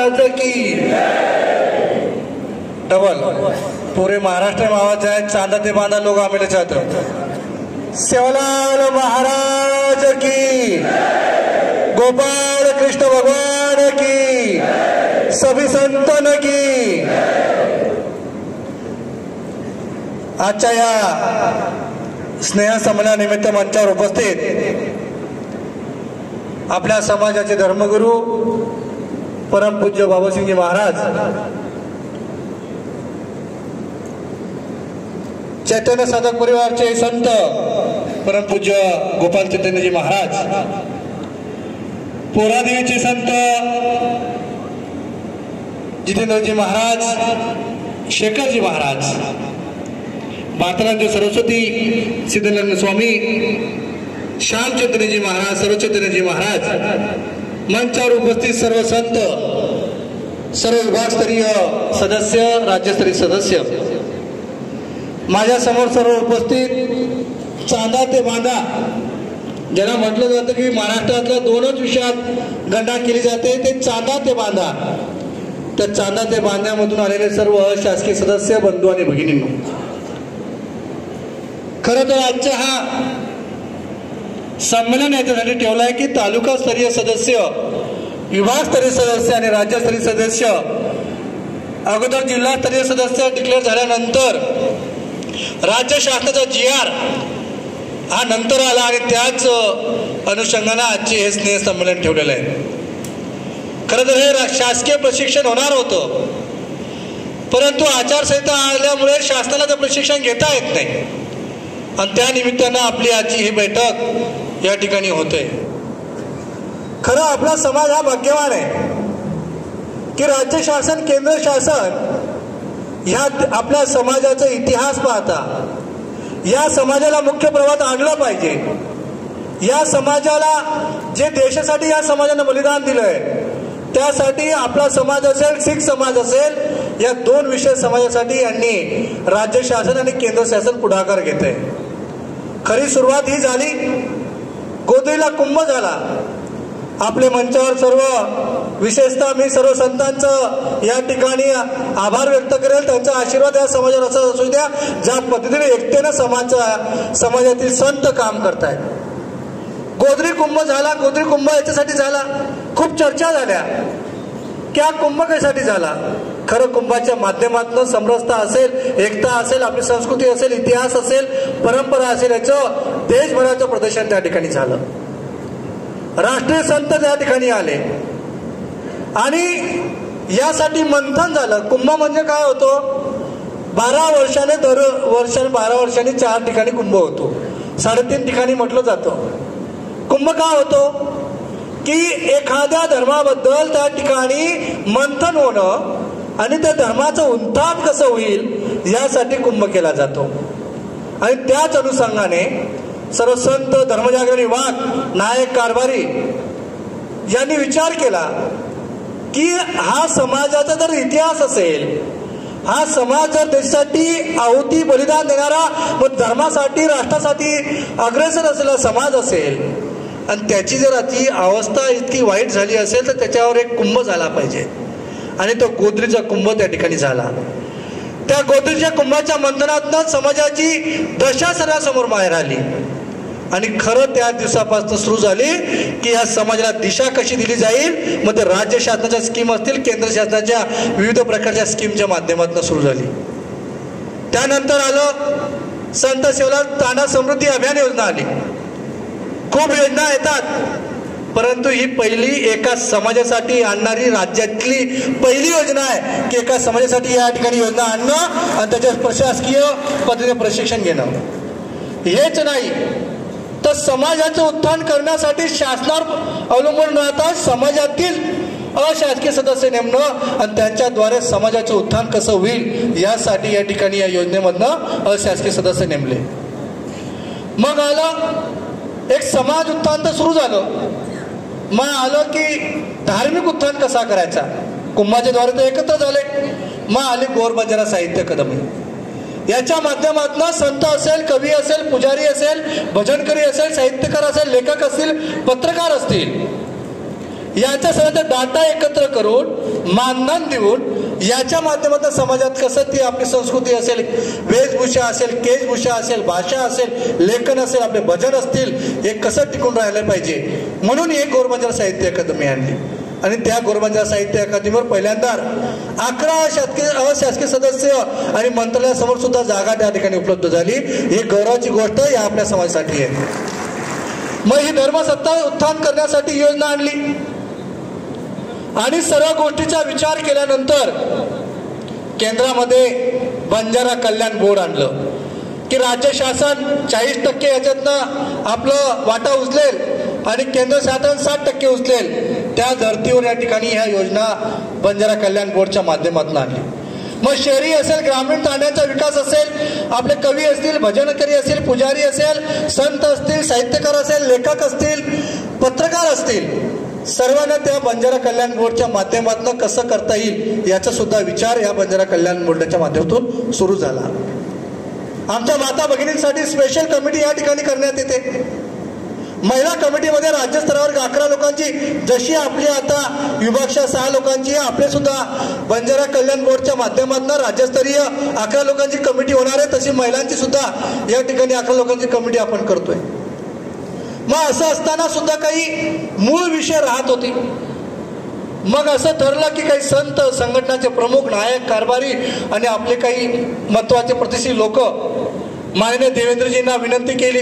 महाराज की डबल पूरे महाराष्ट्र में आवाज है। चांदा ते बांधा लोग आमेले चाहते। सेवालाल महाराज की, गोपाल कृष्ण भगवान की, सभी संतन की। आजच्या या स्नेह संमेलनानिमित्त मंचावर उपस्थित आपल्या समाजाचे धर्मगुरू परमपूज्य बाबासिंगजी महाराज, चैतन्य साधक परिवारचे संत परमपूज्य गोपाल चैतन्यजी महाराज, पोरादेवीचे संत जितेंद्रजी महाराज, शेखरजी महाराज, भारतानंद सरस्वती सिद्धानंद स्वामी, श्याम चैतन्यजी महाराज, सर्व चैतन्यजी महाराज, मंचावर उपस्थित सर्व संत, सर्व विभागस्तरीय सदस्य, राज्यस्तरीय सदस्य, माझ्या समोर सर्व उपस्थित चांदा ते बांधा ज्यांना म्हटलं जातं की महाराष्ट्रातल्या दोनच विषयात गणना केली जाते, ते चांदा ते बांधा. त्या चांदा ते बांध्यामधून आलेले सर्व शासकीय सदस्य, बंधू आणि भगिनींनो, खरं तर आजचा हा संमेलन याच्यासाठी ठेवला आहे की तालुकास्तरीय सदस्य, विभागस्तरीय सदस्य आणि राज्यस्तरीय सदस्य, अगोदर जिल्हास्तरीय सदस्य डिक्लेअर झाल्यानंतर राज्य शासनाचा GR हा नंतर आला आणि त्याच अनुषंगाने आजचे हे स्नेह संमेलन ठेवलेलं आहे. खरं तर हे शासकीय प्रशिक्षण होणार होतं, परंतु आचारसंहिता आल्यामुळे शासनाला ते प्रशिक्षण घेता येत नाही आणि त्या निमित्तानं आपली आजची ही बैठक या ठिकाणी होते. खरं आपला समाज हा भाग्यवान आहे की राज्य शासन, केंद्र शासन ह्या आपल्या समाजाचा इतिहास पाहता या समाजाला मुख्य प्रवाहात आणलं पाहिजे. या समाजाला जे देशासाठी या समाजाने बलिदान दिलंय त्यासाठी आपला समाज असेल, शीख समाज असेल, या दोन विशेष समाजासाठी यांनी राज्य शासन आणि केंद्र शासन पुढाकार घेते. खरी सुरुवात ही झाली, गोदरीला कुंभ झाला. आपले मंचावर सर्व, विशेषतः मी सर्व संतांचं या ठिकाणी आभार व्यक्त करेल. त्यांचा आशीर्वाद या समाजावर असा असू द्या ज्या पद्धतीने एकतेनं समाजातील संत काम करतायत. गोदरी कुंभ झाला. गोदरी कुंभ याच्यासाठी झाला, खूप चर्चा झाल्या की हा कुंभ कशासाठी झाला. खरं कुंभाच्या माध्यमातून समरसता असेल, एकता असेल, आपली संस्कृती असेल, इतिहास असेल, परंपरा असेल, याचं देशभराचं प्रदर्शन त्या ठिकाणी झालं. राष्ट्रीय संत त्या ठिकाणी आले आणि यासाठी मंथन झालं. कुंभ म्हणजे काय होतो, 12 वर्षाने दर वर्षाने 12 वर्षांनी 4 ठिकाणी कुंभ होतो. 3.5 ठिकाणी म्हटलं जातं. कुंभ का होतो की एखाद्या धर्माबद्दल त्या ठिकाणी मंथन होणं आणि त्या धर्माचं उन्थान कसं होईल यासाठी कुंभ केला जातो. आणि त्याच अनुषंगाने सर्व संत, धर्मजागरण विभाग, नायक, कारभारी यांनी विचार केला की हा समाजाचा जर इतिहास असेल, हा समाज जर देशासाठी आहुती बलिदान देणारा, मग धर्मासाठी, राष्ट्रासाठी अग्रेसर असलेला समाज असेल आणि त्याची जर ती अवस्था इतकी वाईट झाली असेल तर त्याच्यावर एक कुंभ झाला पाहिजे. आणि तो गोदरीचा कुंभ त्या ठिकाणी झाला. त्या गोदरीच्या कुंभाच्या मंथनातून समाजाची दशा सर्वांसमोर बाहेर आली आणि खरं त्या दिवसापासून सुरू झाली की या समाजाला दिशा कशी दिली जाईल. मग ते राज्य शासनाच्या स्कीम असतील, केंद्र शासनाच्या विविध प्रकारच्या स्कीमच्या माध्यमातून सुरू झाली. त्यानंतर आलं संत सेवालाल तांडा समृद्धी अभियान योजना आली. खूप योजना येतात, परंतु ही पहिली एका समाजासाठी आणणारी राज्यातली पहिली योजना आहे की एका समाजासाठी या ठिकाणी योजना आणणं आणि त्याच्या प्रशासकीय पद्धतीने प्रशिक्षण घेणं. हेच नाही तर समाजाचं उत्थान करण्यासाठी शासनावर अवलंबून राहता समाजातील अशासकीय सदस्य नेमणं आणि त्यांच्याद्वारे समाजाचं उत्थान कसं होईल यासाठी या ठिकाणी या योजनेमधनं अशासकीय सदस्य नेमले. मग आलं एक समाज उत्थान तर सुरू झालं. मग आलं की धार्मिक उत्थान कसा करायचा. कुंभाच्या द्वारे तर एकत्र झाले. मग आले गोरबंजारा साहित्य अकादमी. याच्या माध्यमातून संत असेल, कवी असेल, पुजारी असेल, भजनकरी असेल, साहित्यकार असेल, लेखक असतील, पत्रकार असतील, याच्या सगळ्यांचा डाटा एकत्र करून मानधन देऊन याच्या माध्यमातून समाजात कसं ती आपली संस्कृती असेल, वेशभूषा असेल, केशभूषा असेल, भाषा असेल, लेखन असेल, आपले भजन असतील, हे कसं टिकून राहिलं पाहिजे म्हणून एक गोरबंजारा साहित्य अकादमी आणली. आणि त्या गोरबंजारा साहित्य अकादमीवर पहिल्यांदा 11 अशासकीय सदस्य आणि मंत्रालयासमोर सुद्धा जागा त्या ठिकाणी उपलब्ध झाली. ही गौरवाची गोष्ट या आपल्या समाजासाठी आहे. मग ही धर्मसत्ता उत्थान करण्यासाठी योजना आणली आणि सर्व गोष्टीचा विचार केल्यानंतर केंद्रामध्ये बंजारा कल्याण बोर्ड आणलं की राज्य शासन 40% याच्यातनं आपलं वाटा उचलेल आणि केंद्र शासन 60% उचलेल. त्या धर्तीवर या ठिकाणी ह्या योजना बंजारा कल्याण बोर्डच्या माध्यमातून आणली. मग शहरी असेल, ग्रामीण तांड्यांचा विकास असेल, आपले कवी असतील, भजनकरी असेल, पुजारी असेल, संत असतील, साहित्यकार असेल, लेखक असतील, पत्रकार असतील, सर्वांना त्या बंजारा कल्याण बोर्डच्या माध्यमातून कसं करता येईल याचा सुद्धा विचार या बंजारा कल्याण बोर्डाच्या माध्यमातून सुरू झाला. आमच्या माता भगिनींसाठी स्पेशल कमिटी या ठिकाणी करण्यात येते. महिला कमिटीमध्ये राज्यस्तरावर 11 लोकांची, जशी आपली आता विभागशा 6 लोकांची, आपले सुद्धा बंजारा कल्याण बोर्डच्या माध्यमातून राज्यस्तरीय 11 लोकांची कमिटी होणार आहे. तशी महिलांची सुद्धा या ठिकाणी 11 लोकांची कमिटी आपण करतोय. मग असं असताना सुद्धा काही मूळ विषय राहत होती. मग असं ठरलं की काही संत, संघटनाचे प्रमुख, नायक, कारभारी आणि आपले काही महत्वाचे प्रतिष्ठित लोक माननीय देवेंद्रजींना विनंती केली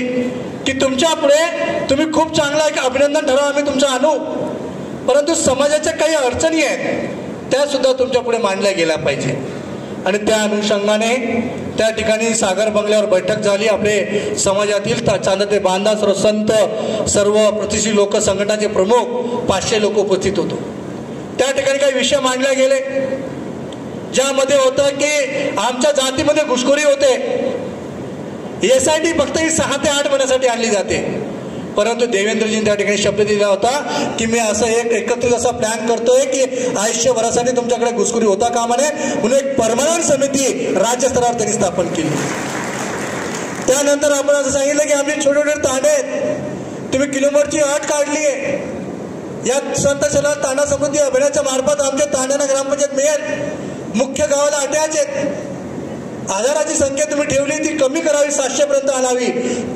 की तुमच्या पुढे तुम्ही खूप चांगला एक अभिनंदन ठराव आम्ही तुमचं आणू, परंतु समाजाच्या काही अडचणी आहेत त्या सुद्धा तुमच्या पुढे मांडल्या गेल्या पाहिजे. आणि त्या अनुषंगाने त्या ठिकाणी सागर बंगल्यावर बैठक झाली. आपले समाजातील चांदा ते बांधा सर्व संत, सर्व प्रतिष्ठित लोक, संघटनाचे प्रमुख 500 लोक उपस्थित होतो. त्या ठिकाणी काही विषय मांडले गेले ज्यामध्ये होतं की आमच्या जातीमध्ये घुसखोरी होते. SIT फक्त ही 6 ते 8 महिन्यासाठी आणली जाते. परंतु देवेंद्रजींनी त्या ठिकाणी शब्द दिला होता की मी असं एक एकत्रित असा प्लॅन करतोय की आयुष्यभरासाठी तुमच्याकडे घुसखोरी होता कामा नये म्हणून एक परमनंट समिती राज्यस्तरावर त्यांनी स्थापन केली. त्यानंतर आपण असं सांगितलं की आमचे छोटे छोटे तांडे आहेत, तुम्ही किलोमीटरची अट काढली आहे. या संत शला तांडा समृद्धी अभियानाच्या मार्फत आमच्या तांड्यांना ग्रामपंचायत मिळेल. मुख्य गावाला अटॅच आहेत. आधाराची संख्या तुम्ही ठेवली ती कमी करावी, 700 पर्यंत आणावी.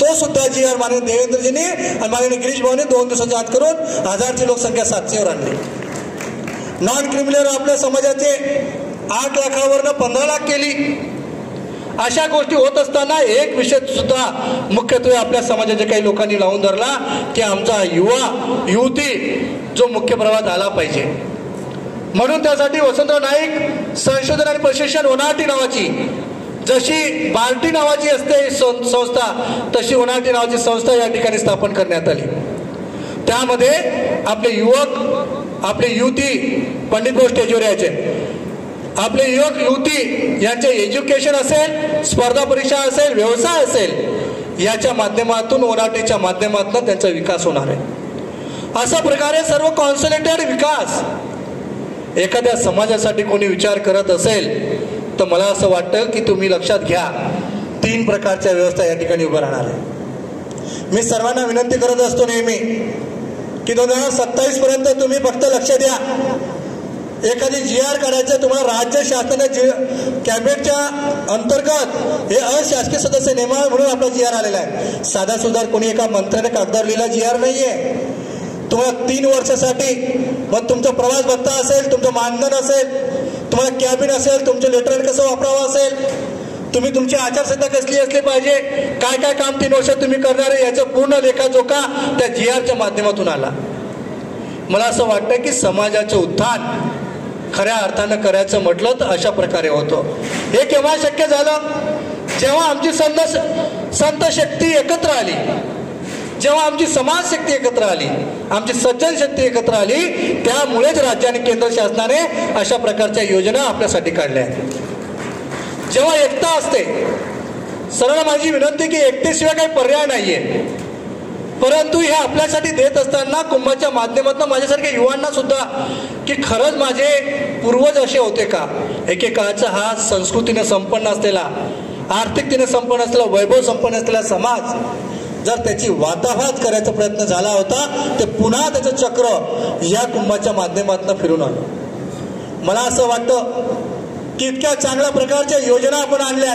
तो सुद्धा GR माननीय देवेंद्रजींनी आणि माननीय गिरीश भाऊने 2 दिवसाच्या आत करून आधारची लोकसंख्या 700 वर आणली. नॉन क्रिमिनल आपल्या समाजाचे 8 लाखावरनं 15 लाख केली. अशा गोष्टी होत असताना एक विषय सुद्धा मुख्यत्वे आपल्या समाजाच्या काही लोकांनी लावून धरला की आमचा युवती जो मुख्य प्रवाहात आला पाहिजे. म्हणून त्यासाठी वसंतराव नाईक संशोधन आणि प्रशिक्षण ओनाटी नावाची, जशी बार्टी नावाची असते संस्था, तशी ओनाटी नावाची संस्था या ठिकाणी स्थापन करण्यात आली. त्यामध्ये आपले युवक, आपले युवती पंडित भाऊ स्टेजवर यायचे. आपले युवक युवती यांचे एज्युकेशन असेल, स्पर्धा परीक्षा असेल, व्यवसाय असेल, याच्या माध्यमातून ओनाटीच्या माध्यमातून त्यांचा विकास होणार आहे. अशा प्रकारे सर्व कॉन्सन्ट्रेटेड विकास एखाद्या समाजासाठी कोणी विचार करत असेल तर मला असं वाटतं की तुम्ही लक्षात घ्या 3 प्रकारच्या व्यवस्था या ठिकाणी उभं राहणार आहे. मी सर्वांना विनंती करत असतो नेहमी की 2027 पर्यंत तुम्ही फक्त लक्ष द्या. एखादी GR काढायचं तुम्हाला राज्य शासनाने कॅबिनेटच्या अंतर्गत हे अशासकीय सदस्य नेमा म्हणून आपला GR आलेला आहे. साधा सुधार कोणी एका मंत्र्याने कागदावर लिहिला GR नाहीये. तुम्हाला 3 वर्षासाठी मग तुमचा प्रवास भत्ता असेल, तुमचं मानधन असेल, तुम्हाला कॅबिन असेल, तुमचं लेटर कसं वापरावं असेल, तुम्ही तुमची आचारसंहिता कसली असली पाहिजे, काय काय काम 3 वर्षात तुम्ही करणार आहे याचं पूर्ण लेखाजोखा त्या GRच्या माध्यमातून आला. मला असं वाटतं की समाजाचं उत्थान खऱ्या अर्थानं करायचं म्हटलं तर अशा प्रकारे होतं. हे केव्हा शक्य झालं? जेव्हा आमची संत शक्ती एकत्र आली, जेव्हा आमची समाज शक्ती एकत्र आली, आमची सज्जन शक्ती एकत्र आली, त्यामुळेच राज्य आणि केंद्र शासनाने अशा प्रकारच्या योजना आपल्यासाठी काढल्या आहेत. जेव्हा एकता असते, सरळ माझी विनंती की एकतेशिवाय काही पर्याय नाहीये. परंतु हे आपल्यासाठी देत असताना कुंभाच्या माध्यमातून माझ्यासारख्या युवांना सुद्धा की खरंच माझे पूर्वज असे होते का? एकेकाळचा हा संस्कृतीने संपन्न असलेला, आर्थिकतेने संपन्न असलेला, वैभव संपन्न असलेला समाज जर त्याची वाताहत करायचा प्रयत्न झाला होता ते पुन्हा त्याचं चक्र या कुंभाच्या माध्यमातून फिरून आलं। मला असं वाटतं की इतक्या चांगल्या प्रकारच्या योजना आपण आणल्या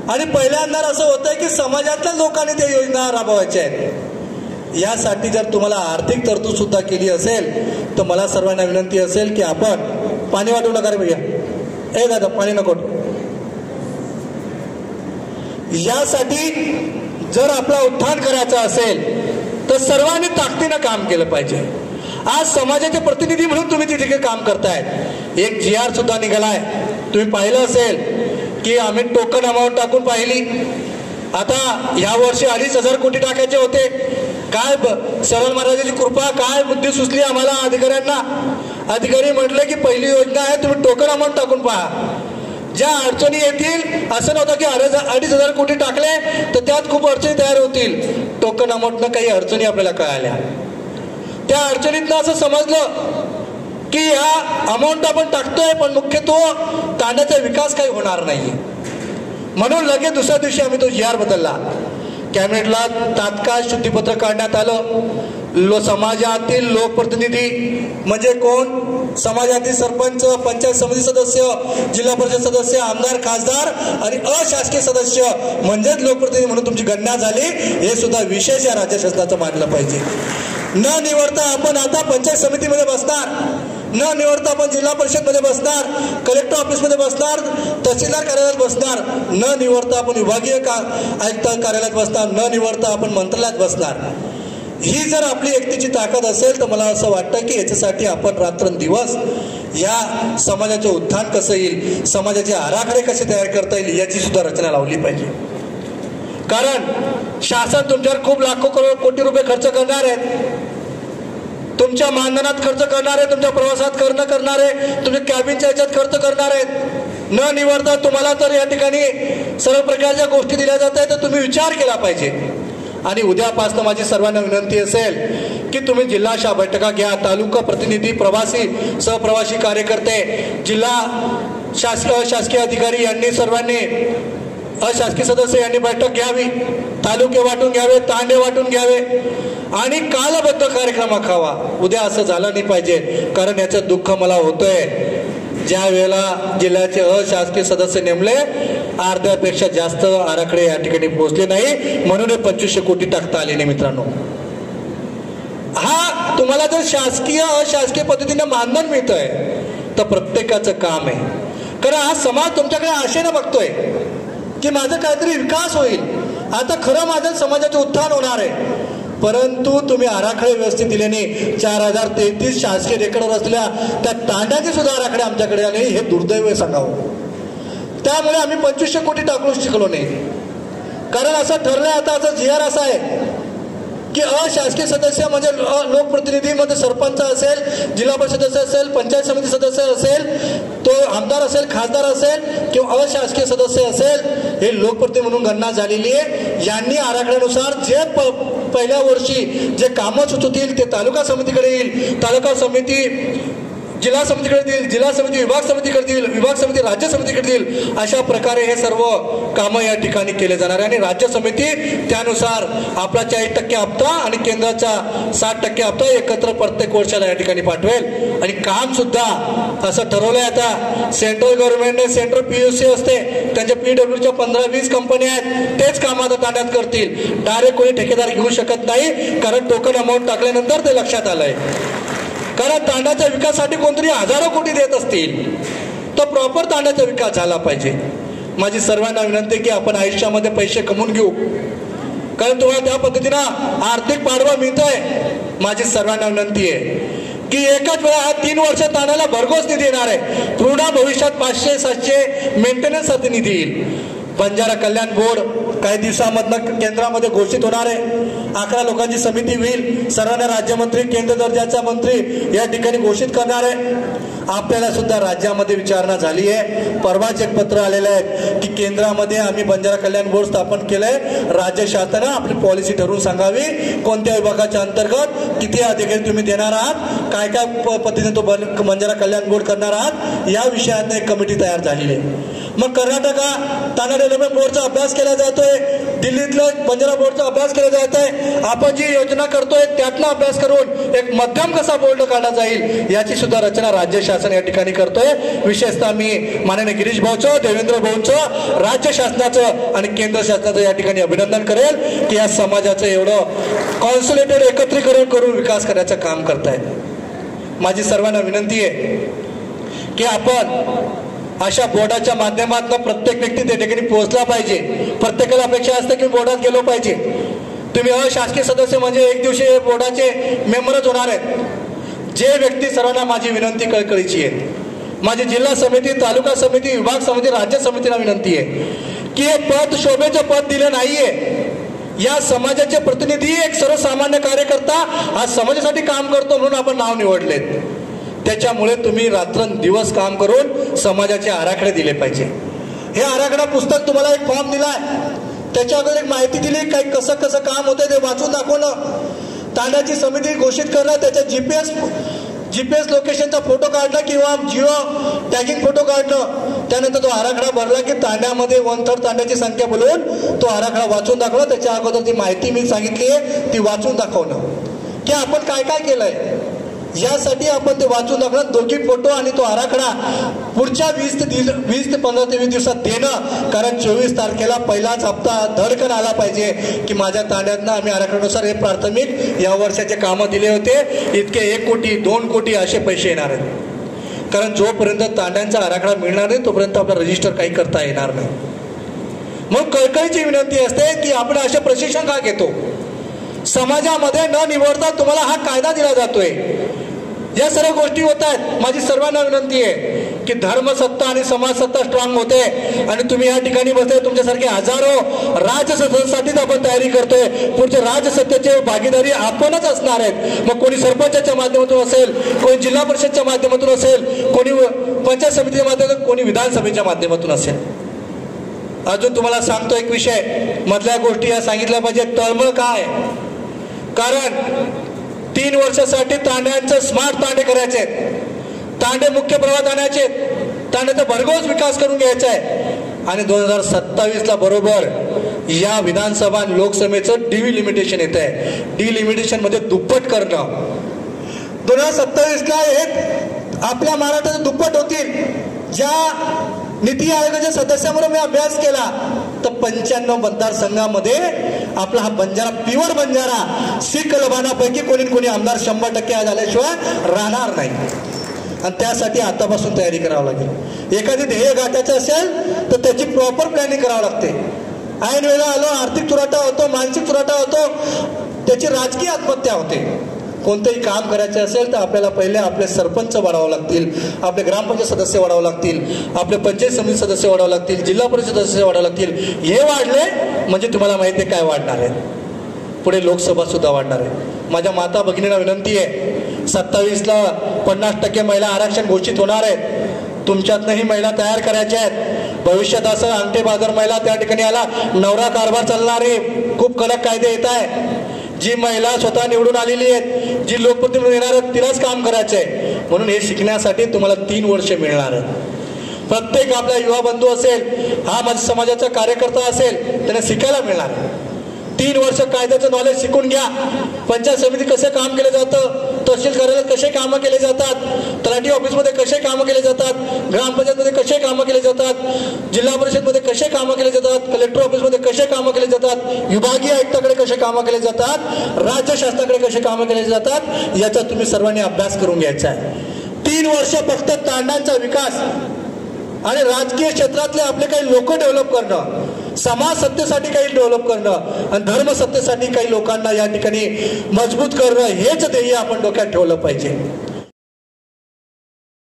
आणि पहिल्यांदा असं होतंय की समाजातल्या लोकांनी त्या योजना राबवायच्या आहेत। यासाठी जर तुम्हाला आर्थिक तरतूद सुद्धा केली असेल तर मला सर्वांना विनंती असेल की आपण पाणी वाटू नका रे भैया, ए दादा पाणी नको। यासाठी जर आपला उत्थान करायचं असेल तर सर्वांनी ताकदीनं काम केलं पाहिजे। आज समाजाचे प्रतिनिधी म्हणून तुम्ही तिथे काम करतायत। एक GR सुद्धा निघालाय, तुम्ही पाहिलं असेल की आम्ही टोकन अमाऊंट टाकून पाहिली। आता या वर्षी 2,500 कोटी टाकायचे होते। काय सरळ महाराजांची कृपा, काय बुद्धी सुचली आम्हाला अधिकाऱ्यांना। अधिकारी म्हटले की पहिली योजना आहे, तुम्ही टोकन अमाऊंट टाकून पहा, ज्या अडचणी येतील। असं नव्हतं की 2,500 कोटी टाकले तर त्यात खूप अडचणी तयार होतील। टोकन अमाऊंटनं काही अडचणी आपल्याला कळाल्या। त्या अडचणीतनं असं समजलं की हा अमाऊंट आपण टाकतोय पण मुख्यत्वे तांड्याचा विकास काही होणार नाही। म्हणून लगेच दुसऱ्या दिवशी आम्ही तो GR बदलला। कॅबिनेटला तात्काळ शुद्धीपत्र काढण्यात आलं। समाजातील लोकप्रतिनिधी म्हणजे कोण, समाजातील सरपंच, पंचायत समिती सदस्य, जिल्हा परिषद सदस्य, आमदार, खासदार आणि अशासकीय सदस्य म्हणजेच लोकप्रतिनिधी म्हणून तुमची गणना झाली। हे सुद्धा विशेष या राज्य शासनाचं मानलं पाहिजे। न निवडता आपण आता पंचायत समितीमध्ये बसणार, न निवडता आपण जिल्हा परिषद मध्ये बसणार, कलेक्टर ऑफिस मध्ये बसणार, तहसीलदार कार्यालयात बसणार, न निवडता आपण विभागीय आयुक्त कार्यालयात बसणार, न निवडता आपण मंत्रालयात बसणार। ही जर आपली एकतेची ताकद असेल तर मला असं वाटतं की याच्यासाठी आपण रात्रंदिवस या समाजाचं उत्थान कसं येईल, समाजाचे आराखडे कसे तयार करता येईल याची सुद्धा रचना लावली पाहिजे। कारण शासन तुमच्यावर खूप लाखो करोड कोटी रुपये खर्च करणार आहेत, तुमच्या मानधनात खर्च करणार आहे, तुमच्या प्रवासात करणार आहे, तुमच्या कॅबिनच्या याच्यात खर्च करणार आहेत। न निवडता तुम्हाला तर या ठिकाणी सर्व प्रकारच्या गोष्टी दिल्या जात आहेत तर तुम्ही विचार केला पाहिजे। आणि उद्यापासून माझी सर्वांना विनंती असेल की तुम्ही जिल्हा बैठका घ्या, तालुका प्रतिनिधी, प्रवासी, सहप्रवासी कार्यकर्ते, जिल्हा शासकीय अधिकारी यांनी सर्वांनी, अशासकीय सदस्य यांनी बैठक घ्यावी, तालुके वाटून घ्यावे, तांडे वाटून घ्यावे आणि कालबद्ध कार्यक्रम आखावा। उद्या असं झालं नाही पाहिजे, कारण याचं दुःख मला होतंय। ज्या वेळेला जिल्ह्याचे अशासकीय सदस्य नेमले अर्ध्यापेक्षा जास्त आराखडे या ठिकाणी पोहोचले नाही, म्हणून 2500 कोटी टाकता आले नाही। मित्रांनो, हा तुम्हाला जर शासकीय अशासकीय पद्धतीने मानधन मिळतंय तर प्रत्येकाचं काम आहे, कारण हा समाज तुमच्याकडे आशेने बघतोय की माझा काहीतरी विकास होईल, आता खरं माझ्या समाजाचं उत्थान होणार आहे। परंतु तुम्ही आराखडे व्यवस्थित दिले नाही। 4033 शासकीय रेकॉर्डवर असलेल्या त्या तांड्याचे सुद्धा आराखडे आमच्याकडे आले, हे दुर्दैव सांगावं। त्यामुळे आम्ही 2500 कोटी टाकू शिकलो नाही, कारण असं ठरलंय आता, असं GR असा आहे की अशासकीय सदस्य म्हणजे लोकप्रतिनिधी मध्ये सरपंच असेल, जिल्हा परिषद सदस्य असेल, पंचायत समिती सदस्य असेल, तो आमदार असेल, खासदार असेल किंवा अशासकीय सदस्य असेल, हे लोकप्रतिनिधी म्हणून गणना झालेली आहे। यांनी आराखड्यानुसार जे पहिल्या वर्षी जे कामं सुचवतील ते तालुका समितीकडे येईल, तालुका समिती जिल्हा समितीकडे देईल, जिल्हा समिती विभाग समितीकडे देईल, विभाग समिती राज्य समितीकडे देईल। अशा प्रकारे हे सर्व कामं या ठिकाणी केले जाणार आहे आणि राज्य समिती त्यानुसार आपला 40% हप्ता आणि केंद्राचा 60% हप्ता एकत्र प्रत्येक वर्षाला या ठिकाणी पाठवेल। आणि काम सुद्धा असं ठरवलंय आता, सेंट्रल गव्हर्नमेंटने सेंट्रल PUC असते, त्यांच्या PWच्या 15-20 कंपन्या आहेत, तेच काम आता तांड्यात करतील। डायरेक्ट कोणी ठेकेदार घेऊ शकत नाही, कारण टोकन अमाऊंट टाकल्यानंतर ते लक्षात आलंय। कारण तांड्याच्या विकासासाठी कोणतरी हजारो कोटी देत असतील तर प्रॉपर तांड्याचा विकास झाला पाहिजे। माझी सर्वांना विनंती की आपण आयुष्यामध्ये पैसे कमवून घेऊ, कारण तुम्हाला त्या पद्धतीनं आर्थिक पाठबळ मिळतोय। माझी सर्वांना विनंती आहे की एकाच वेळा हा 3 वर्ष तांड्याला भरघोस निधी येणार आहे, पूर्ण भविष्यात 500-700 मेंटेनन्ससाठी निधी येईल। बंजारा कल्याण बोर्ड काही दिवसांमधनं केंद्रामध्ये घोषित होणार आहे, 11 लोकांची समिती होईल, सर्वांना राज्यमंत्री, केंद्र दर्जाचा मंत्री या ठिकाणी घोषित करणार आहे। आपल्याला सुद्धा राज्यामध्ये विचारणा झाली आहे, परवाच एक पत्र आलेलं आहे की केंद्रामध्ये आम्ही बंजारा कल्याण बोर्ड स्थापन केलंय, राज्य शासनानं आपली पॉलिसी ठरवून सांगावी, कोणत्या विभागाच्या अंतर्गत किती अधिकारी तुम्ही देणार आहात, काय काय पद्धतीने तो बंजारा कल्याण बोर्ड करणार आहात, या विषयात एक कमिटी तयार झालेली आहे। मग कर्नाटका तांडा डेव्हलपमेंट बोर्डचा अभ्यास केला जातोय, दिल्लीतलं बंजारा बोर्डचा अभ्यास केला जात आहे. आपण जी योजना करतोय त्यातला अभ्यास करून एक मध्यम कसा बोर्ड काढला जाईल याची सुद्धा रचना राज्य शासन या ठिकाणी करतोय. विशेषतः मी माननीय गिरीश भाऊचं, देवेंद्र भाऊचं, राज्य शासनाचं आणि केंद्र शासनाचं या ठिकाणी अभिनंदन करेल की या समाजाचं एवढं कॉन्सोलिडेटेड एकत्रीकरण करून विकास करायचं काम करतायत. माझी सर्वांना विनंती आहे की आपण अशा बोर्डाच्या माध्यमातून प्रत्येक व्यक्ती त्या ठिकाणी पोहोचला पाहिजे. प्रत्येकाला अपेक्षा असते की बोर्डात गेलो पाहिजे. तुम्ही अशासकीय सदस्य म्हणजे एक दिवशी बोर्डाचे मेंबरच होणार आहेत. जे व्यक्ती, सर्वांना माझी विनंती कळकळीची आहे, माझी जिल्हा समिती, तालुका समिती, विभाग समिती, राज्य समितीला विनंती आहे की हे पद शोभेचं पद दिलं नाहीये. या समाजाचे प्रतिनिधी एक सर्वसामान्य कार्यकर्ता हा समाजासाठी काम करतो म्हणून आपण नाव निवडलेत. त्याच्यामुळे तुम्ही रात्रंदिवस काम करून समाजाचे आराखडे दिले पाहिजे. हे आराखडा पुस्तक तुम्हाला एक फॉर्म दिलाय, त्याच्यावर एक माहिती दिली, काही कसं कसं काम होतं ते वाचून दाखवणं, तांड्याची समिती घोषित करणं, त्याच्या जीपीएस लोकेशनचा फोटो काढणं किंवा जिओ टॅगिंग फोटो काढणं, त्यानंतर तो आराखडा भरला की तांड्यामध्ये 1/3 तांड्याची संख्या बोलवून तो आराखडा वाचून दाखवणं. त्याच्या अगोदर ती माहिती मी सांगितली आहे ती वाचून दाखवणं की आपण काय काय केलंय. यासाठी आपण ते वाचून दाखवणं, दोघी फोटो आणि तो आराखडा पुढच्या 20 ते 15 ते 20 दिवसात देणं. कारण 24 तारखेला पहिलाच हप्ता धडकन आला पाहिजे की माझ्या तांड्यातनं आम्ही आराखड्यानुसार हे प्राथमिक या वर्षाचे कामं दिले होते, इतके 1 कोटी 2 कोटी असे पैसे येणार आहेत. कारण जोपर्यंत तांड्यांचा आराखडा मिळणार नाही तोपर्यंत आपला रजिस्टर काही करता येणार नाही. मग कळकळीची विनंती असते की आपण असे प्रशिक्षण का घेतो. समाजामध्ये न निवडता तुम्हाला हा कायदा दिला जातोय, या सर्व गोष्टी होत आहेत. माझी सर्वांना विनंती आहे की धर्मसत्ता आणि समाजसत्ता स्ट्रॉंग होते आणि तुम्ही या ठिकाणी बसले, तुमच्यासारखे हजारो राजसत्तेसाठीच आपण तयारी करतोय. पुढचे राजसत्तेचे भागीदारी आपणच असणार आहेत. मग कोणी सरपंचाच्या माध्यमातून असेल, कोणी जिल्हा परिषदच्या माध्यमातून असेल, कोणी पंचायत समितीच्या माध्यमातून, कोणी विधानसभेच्या माध्यमातून असेल. अजून तुम्हाला सांगतो एक विषय, मधल्या गोष्टी या सांगितल्या पाहिजे. तळमळ काय, कारण 3 वर्षासाठी तांड्यांचं स्मार्ट तांडे करायचे, तांडे मुख्य प्रवाहात आणायचे, तांड्याचा भरघोस विकास करून घ्यायचा आहे. आणि 2027ला बरोबर या विधानसभा लोकसभेचं डिलिमिटेशन येत आहे. डिलिमिटेशन मध्ये दुप्पट करणं. 2027ला हे आपल्या महाराष्ट्रात दुप्पट होतील. ज्या नीती आयोगाच्या सदस्याबरोबर मी अभ्यास केला तर 95 मतदारसंघामध्ये आपला हा बंजारा, प्युअर बंजारा, शीख लबानापैकी कोणी आमदार 100% झाल्याशिवाय राहणार नाही. आणि त्यासाठी आतापासून तयारी करावी लागेल. एखादी ध्येय गाठायचं असेल तर त्याची प्रॉपर प्लॅनिंग करावी लागते. ऐन वेळेला आलो आर्थिक चुराटा होतो, मानसिक चुराटा होतो, त्याची राजकीय आत्महत्या होते. कोणतेही काम करायचे असेल तर आपल्याला पहिले आपले सरपंच वाढावं लागतील, आपले ग्रामपंचायत सदस्य वाढावं लागतील, आपले पंचायत समिती सदस्य वाढावं लागतील, जिल्हा परिषद सदस्य वाढावं लागतील. हे वाढले म्हणजे तुम्हाला माहिती आहे काय वाढणार आहे, पुढे लोकसभा सुद्धा वाढणार आहे. माझ्या माता भगिनींना विनंती आहे, 27ला 50% महिला आरक्षण घोषित होणार आहेत. तुमच्यातनंही महिला तयार करायच्या आहेत. भविष्यात असं अंगठे बाजार महिला त्या ठिकाणी आला, नवरा कारभार चालणार आहे. खूप कडक कायदे येत आहे. जी महिला स्वतः निवडून आलेली आहेत, जी लोकप्रतिनिधी येणार आहेत, तिलाच काम करायचं आहे. म्हणून हे शिकण्यासाठी तुम्हाला 3 वर्ष मिळणार आहेत. प्रत्येक आपला युवा बंधू असेल, हा माझ्या समाजाचा कार्यकर्ता असेल, त्यांना शिकायला मिळणार. 3 वर्ष कायद्याचं नॉलेज शिकून घ्या. पंचायत समिती कसे काम केले जातं, तहसील कार्यालयात कसे कामं केले जातात, तलाठी ऑफिसमध्ये कसे कामं केले जातात, ग्रामपंचायतमध्ये कसे कामं केले जातात, जिल्हा परिषदमध्ये कसे कामं केले जातात, कलेक्टर ऑफिसमध्ये कसे कामं केले जातात, विभागीय आयुक्ताकडे कसे कामं केले जातात, राज्य शासनाकडे कसे कामं केले जातात, याचा तुम्ही सर्वांनी अभ्यास करून घ्यायचा आहे. 3 वर्ष फक्त तांड्यांचा विकास आणि राजकीय क्षेत्रातले आपले काही लोक डेव्हलप करणं, समाज सत्तेसाठी काही डेव्हलप करणं आणि धर्मसत्तेसाठी काही लोकांना या ठिकाणी मजबूत करणं, हेच ध्येय आपण डोक्यात ठेवलं पाहिजे.